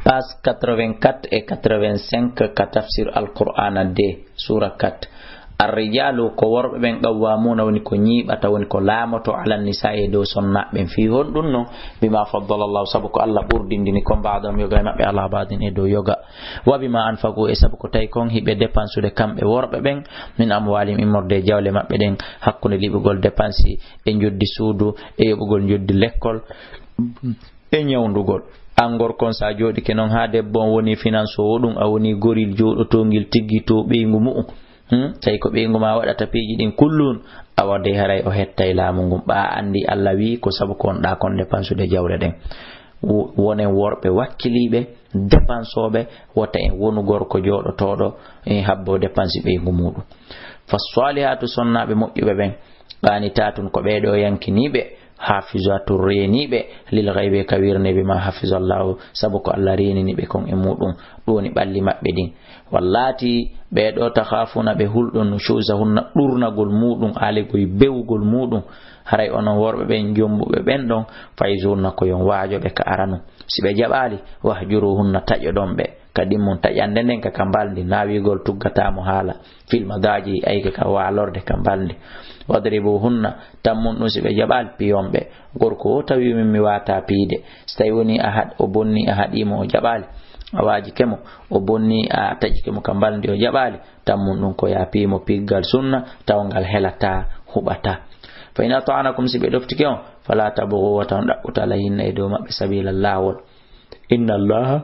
page 84 et 85 ka tafsir al-Qur'an de sura 4. Ar-rijalu ko worbe ben qawwamuna woni ko nyiibata woni ko laamoto ala nisa'i do sonna ben fi hondun no bima faddala Allah sabuko Allah burdindini ko baadam yoga mabbe Allah baadin e do yoga wa bima anfaqu e sabuko tay kon hibe dépensude kambe worbe ben min amwalim immorde jawle mabbe den hakkunde libugol dépensi e joddi suudu e yobugol joddi lekkol e nyawndugol angor kon sa jodi ke non ha debbo woni finance o dum a woni goril jodo tongil tiggi to beengu mu tay ko beengu ma wadata peji din kullun awade haray o hettay laamu ngum ba andi Allah wi ko sabu kon da kon dépensude jawle den wonen worbe wakkilibe dépensobe wota en wonu gorko jodo todo e habbo dépensi beengu mudum fasalihatu sonnabe mojjube ben qanitatun ko beedo yankinibe hafizatu renibe lil ghaibi kawirne bima hafizallahu sabuko Allah renini be kon e mudum doni balli mabbe din wallati be do takhafuna be huldon shuzahunna durnagol mudum alegol bewgol mudum haray onon worbe ben jombube ben don fayzunna ko yon waajo be ka aranu sibe jabali wahjuruhunna tajo dombe kadim mun tajande nden ka kambaldi nawigol tuggata mo hala fil magaji ay ka walorde kambaldi wadribuhunna tammun nusibe jabal piyombe gorko tawi min mi wata piide stay woni ahad o bonni ahadimo o jabali awaji kemo o bonni a taji kemo kambaldi o jabali tammun dun ko ya pimo piggal sunna tawngal helata hubata fa ina ta'anakum sibe doftike on fala tabghu wa ta'ala hinna e do mabbe sabilallah inna allaha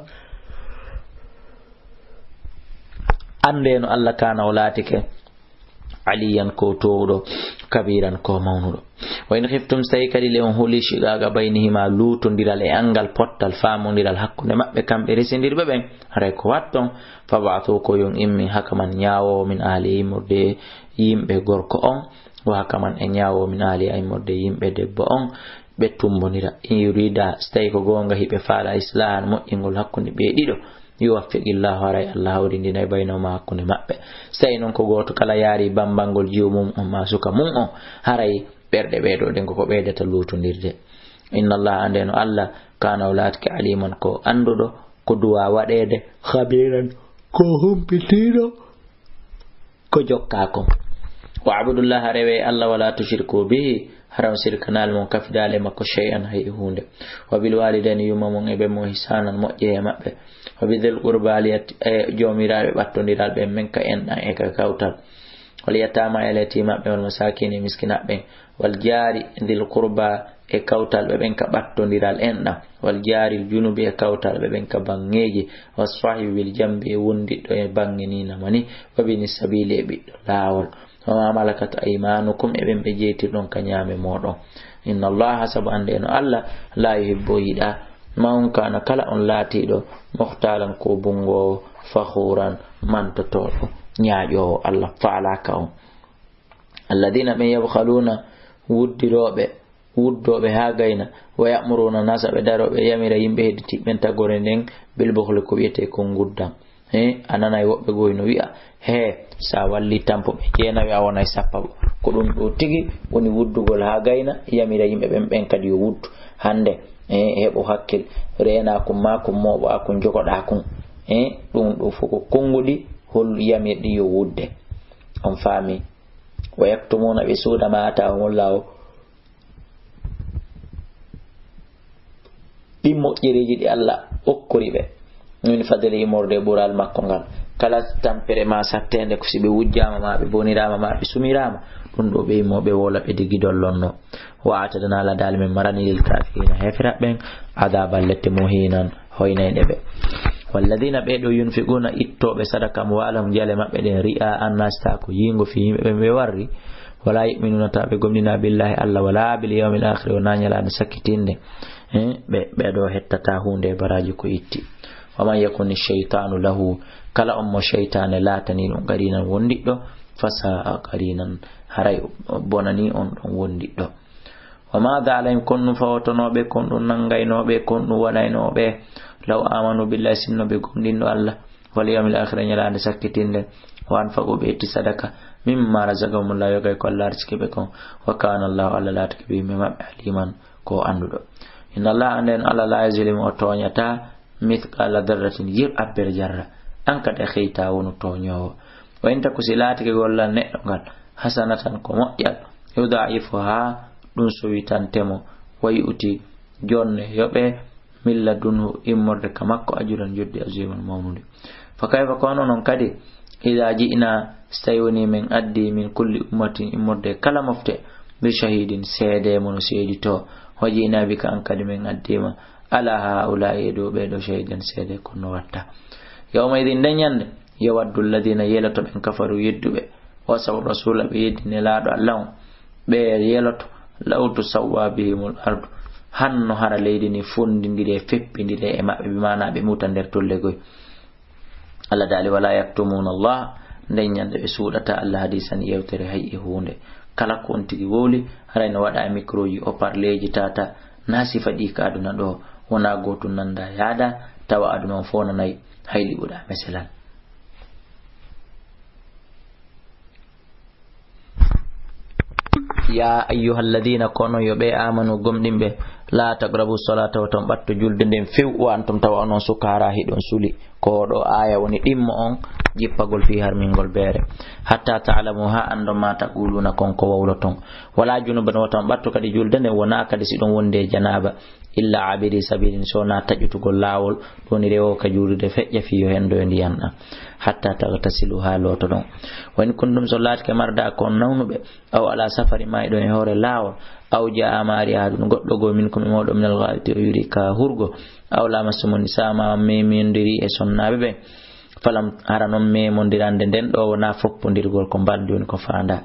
andeno Allah kana olatike aliyan ko towdo kabiran ko mawnudo wa in khiftum saykali le on holi shigaga baynihima lutondiral e angal pottal famondiral hakkunde mabbe kambe resendirbe ben hare ko watton fabatu ko yon immi hakaman nyaawo min ali murde yimbe gorko on wa hakaman e nyaawo min ali ay murde yimbe debbo on be tumbonira yurida stay ko gonga hibe faala islam mo ingol hakkunde be dido yuwaffiqillahu aray Allah wurindina baynahuma hakkunde mabbe sey non ko goto kala yaari bambangol jiwmum ma suka mum on haray berde beedo den ko beedata lutondirde inna Allah andeno Allah kana ulatka aliman ko andudo ko duwa wadede khabiran ko humpitido ko jokka ko wa abudullah rewe Allah wala tushriku bihi haram sirkanal mon kafidale makko shay'an hay hunde wa bil walidayni yumamon ebe mo hisanan mojje mabbe wa bidil qurbaliyat jomirabe battondiral be men ka en e ka kawtal wal yatama yalatima be wal masakin miskinabe wal jari dil qurba e kawtal be ben ka battondiral en wal jari junubi e kawtal be ben ka bangeji was sahib bil jambi wondi do e banginina mani wa bin sabili bi lawol wa malakat aymanukum eben be jeti don kanyame modon inna allaha sabu andeno Allah la yuhibbu yida man kana kala on latido muhtalan ko bungo fakhuran man toto nyaajo Allah faala kaw alladina man yabkhaluna wuddobe ha gayna wa ya'muruna nasa be darobe yamira yimbe hediti ben tagore nden bil bukhli ko wiete ko guddam anana wobbe goyno wi'a sa walli tampo be jeena wi awona sappo ko dum do tigi woni wuddugol ha gayna yamira yimbe ben kadi yo wuddu hande hebo hakkil reena ko mako mobo akon jogoda kon dum do fuko kongudi hol yamedi yo wudde on fami wa yaktumuna bi suda ma atahumullahu bimmo jereji di Allah okkoribe min fadeli morde bural makko ngal kala tampere ma sattende ko sibe wujjama ma be bonirama ma be sumirama dum do be mo be wola be digi dollonno wa atadana la dal min marani lil kafirina hefira ben adabal lette muhinan hoynede be walladina be do yunfiquna ittobe sadaka muwalam jale mabbe den ri'a annasta ko yingo fi be warri wala yu'minuna tabe gomnina billahi alla wala bil yawmil akhir wa nanyala na sakitinde be do hettata hunde baraji ko itti waman yakun shaytanu lahu kala ummo shaytane latani on qarinan wondiddo fasa qarinan haray bonani on don wondiddo wama da'alayhim kunnu fawtanobe kunnu nangaynobe kunnu wanaynobe law amanu billahi sinnobe gomdindo Allah wal yawmil akhir nyalande sakkitinde wa anfaqu bi sadaka mimma razaqahumullahu yagay ko Allah rizqibe kon wa kana Allah alla latkibi mimma aliman ko andudo inna Allah anden alla la yazlimu tonyata mithqala dharratin yir abber jarra an kada khayta wonu tonyo wa inta kusilati ke golla neddo gal hasanatan ko moƴƴal yudaifuha dun suwitan temo way uti jonne yobe milla dunhu immorde kamakko ajuran joddi aziman mawnude fa kayfa kono non kadi ida ji'na stayoni min addi min kulli ummatin immorde kala mofte bi shahidin seede mono seedi to wajina bika an kadi min addima ala haula'i do be do shahidan seede kono watta yawma idin danyande yawaddu alladhina yelato ben kafaru yeddube wasaw rasula be yeddine laado allah be yeloto lawtu sawabihimul ardu hanno hara leydi ni fondindire feppindire e mabbe bi mana be muta der tolle goy alla dali wala yaktumuna allah ndanyande be suudata allah hadisan yewtere hay hunde kala ko on tigi woli harayno wada microji o parleji tata nasi fadi ka aduna do wona goto nanda yaada tawa aduna fona nay hayli buda meselan ya ayyuhalladhina kono yobe amanu gomdimbe la taqrabu salata wa tambattu julde den few wa antum tawanon sukara hidon suli ko do aya woni dimmo on jippagol fi harmingol bere hatta ta'lamu ha ando ma taquluna konko wawloton wala junuban wa tambattu kadi julde den wona kadi sidon wonde janaba illa abidi sabilin sona tajutugol lawol doni rewo ka jurude fejja fi yo hendo ndiyanda hatta tagtasilu haloto don wen kundum solat ke marda kon nawnube aw ala safari ma do e hore lawol aw jaa mari hadun goddo go min ko mi modo min al-ghaiti yuri ka hurgo aw la masumun sama memindiri e sonnabe be falam aranon memondirande den do wona foppondirgol ko baddi on ko faanda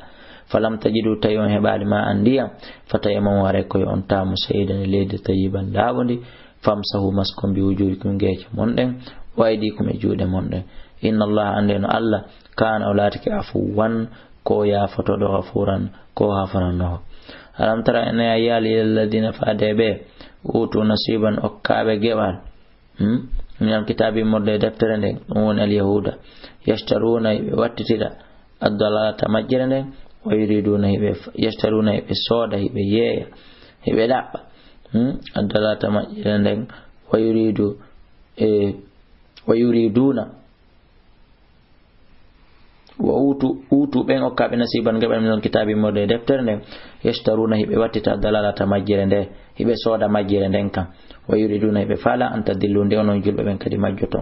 falam tajidu tayon hebali ma andiya fatayamam ware ko on tamu sayyidan leydi tayiban labondi famsahu maskum bi wujuhikum geje monden waydi kum e juude monden inna allaha andeno allah kana awlatiki afuwan ko ya foto do ghafuran ko hafanano alam tara ina ayali alladhina fadebe utu nasiban okabe gebal min alkitabi modde deftere den won al yahuda yashtaruna wattitida ad-dalalata majrane wa yuriduna yashtaruna bi soda be yeya be dabba ad-dalalata majrane wa yuriduna wa utu ben okabe nasiban gebal min kitabi modde deftere den yashtaruna hibe wattita dalalata majjere nde hibe soda majjere den kan wa yuriduna hibe fala anta dillu nde onon julbe ben kadi majjoto